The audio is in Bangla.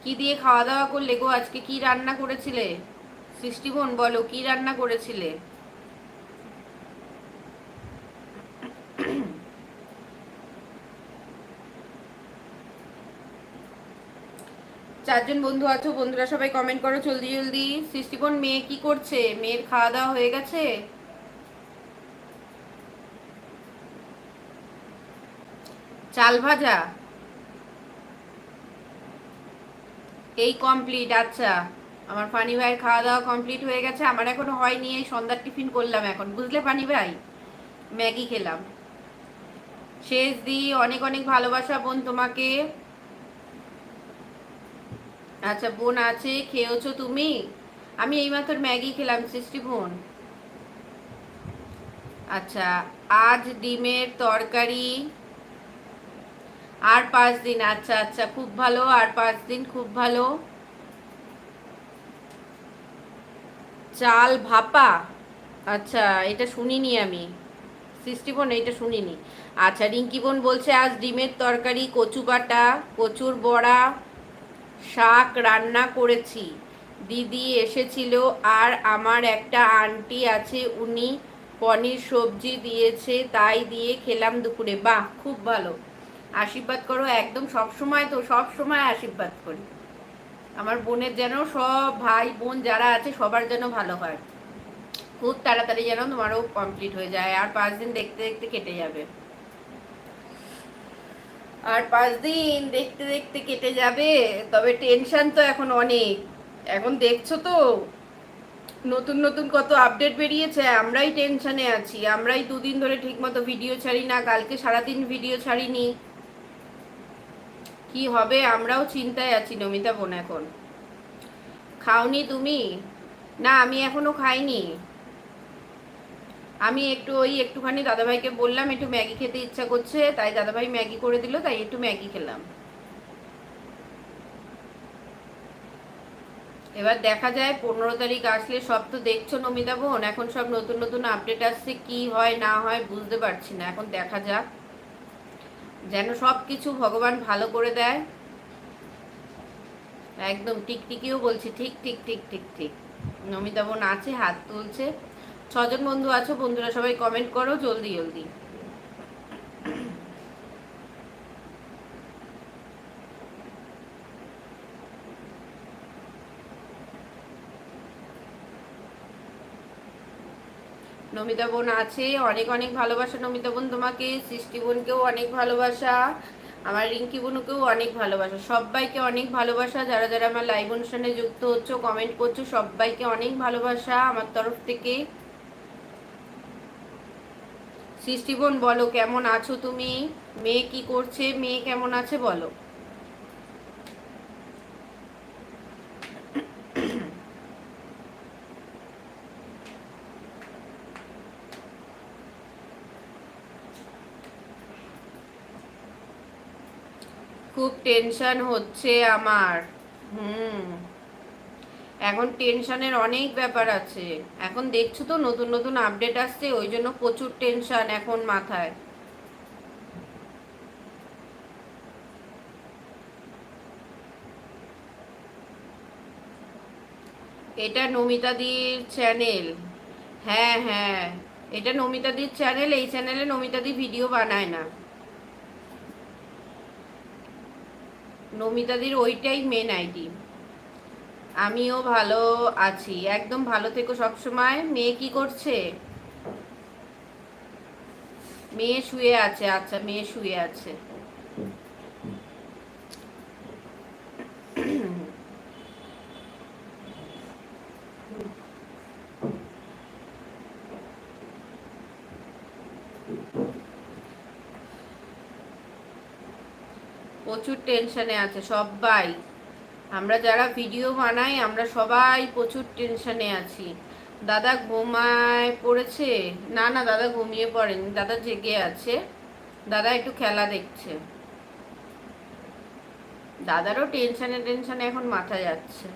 কি দিয়ে খাওয়া দাওয়া করলে গো? আজকে কি রান্না করেছিলে? সৃষ্টি বোন বলো, কি রান্না করেছিলে? চারজন বন্ধু আছো, বন্ধুরা সবাই কমেন্ট করো জলদি জলদি। সৃষ্টি বোন, মেয়ে কি করছে? মেয়ের খাওয়া দাওয়া হয়ে গেছে? চাল ভাজা এই কমপ্লিট। আচ্ছা, আমার ফানি ভাইয়ের খাওয়া দাওয়া কমপ্লিট হয়ে গেছে, আমার এখনো হয়নি। এই সন্ধ্যার টিফিন করলাম এখন, বুঝলে ফানি ভাই, ম্যাগি খেলাম। শেষ দি, অনেক অনেক ভালোবাসা বোন তোমাকে। আচ্ছা বোন আছে, খেয়েছো তুমি? আমি এইমাত্র ম্যাগি খেলাম সৃষ্টি বোন। আচ্ছা, আজ ডিমের তরকারি। আর 5 দিন, আচ্ছা আচ্ছা, খুব ভালো, আর 5 দিন খুব ভালো। চাল ভাপা, আচ্ছা, এটা শুনিনি আমি সৃষ্টি বোন, এটা শুনিনি। আচ্ছা, রিঙ্কি বোন বলছে আজ ডিমের তরকারি, কচু বাটা, কচুর বড়া, শাক রান্না করেছি। দিদি এসেছিল, আর আমার একটা আন্টি আছে, উনি পনির সবজি দিয়েছে, তাই দিয়ে খেলাম দুপুরে। বাহ, খুব ভালো। আশীর্বাদ করো একদম, সব সময় তো, সব সময় আশীর্বাদ করি আমার বোনের যেন, সব ভাই বোন যারা আছে সবার যেন ভালো হয়। খুব তাড়াতাড়ি যেন তোমারও কমপ্লিট হয়ে যায়, আর 5 দিন দেখতে দেখতে কেটে যাবে। আর 5 দিন দেখতে দেখতে কেটে যাবে। তবে টেনশন তো এখন অনেক। এখন দেখছো তো নতুন নতুন কত আপডেট বেরিয়েছে, আমরাই টেনশনে আছি। আমরাই 2 দিন ধরে ঠিকমতো ভিডিও ছাড়ি না, কালকে সারাদিন ভিডিও ছাড়িনি। কি হবে, আমরাও চিন্তায় আছি নমিতা বোন এখন। খাওনি তুমি? না, আমি এখনো খাইনি। আমি একটু ওই একটুখানি দাদাভাইকে বললাম একটু ম্যাগি খেতে ইচ্ছা করছে, তাই দাদাভাই ম্যাগি করে দিল, তাই একটু ম্যাগি খেলাম। এবার দেখা যায় 15 তারিখ আসলে, সব তো দেখছো নমিতা বোন, এখন সব নতুন নতুন আপডেট আসছে, কি হয় না হয় বুঝতে পারছি না। এখন দেখা যাক, যেন সব কিছু ভগবান ভালো করে দেয়। একদম টিকটিকিও বলছি, ঠিক ঠিক ঠিক ঠিক ঠিক। নমিতা বোন আছে, হাত তুলছে। 6 জন বন্ধু আছো, বন্ধুরা সবাই কমেন্ট করো জলদি জলদি। নমিতা বোন আছে, অনেক অনেক ভালোবাসা নমিতা বোন তোমাকে। সৃষ্টি বোনকেও অনেক ভালোবাসা, আমার রিঙ্কি বোনকেও অনেক ভালোবাসা, সবাইকে অনেক ভালোবাসা। যারা যারা আমার লাইভ অনুষ্ঠানে যুক্ত হচ্ছে, কমেন্ট করছো, সবাইকে অনেক ভালোবাসা আমার তরফ থেকে। সৃষ্টি বোন বলো, কেমন আছো তুমি? মেয়ে কি করছে? মেয়ে কেমন আছে বলো। খুব টেনশন হচ্ছে আমার। হুম, এখন টেনশনের অনেক ব্যাপার আছে। এখন দেখছো তো নতুন নতুন আপডেট আসছে, ওই জন্য প্রচুর টেনশন এখন মাথায়। এটা নমিতাদির চ্যানেল। হ্যাঁ হ্যাঁ, এটা নমিতাদির চ্যানেল, এই চ্যানেলে নমিতাদি ভিডিও বানায় না। নমিতাদির ওইটাই মেন আইডি। আমিও ভালো আছি, একদম ভালো থেকো সব সময়। মেয়ে কি করছে? মেয়ে শুয়ে আছে, আচ্ছা মেয়ে শুয়ে আছে। প্রচুর টেনশনে আছে সবাই। আমরা যারা ভিডিও বানাই আমরা সবাই প্রচুর টেনশনে আছি। দাদা ঘুমায় পড়েছে? না না, দাদা ঘুমিয়ে পড়েনি, দাদা জেগে আছে। দাদা একটু খেলা দেখছে। দাদারও টেনশনে টেনশনে এখন মাথা যাচ্ছে।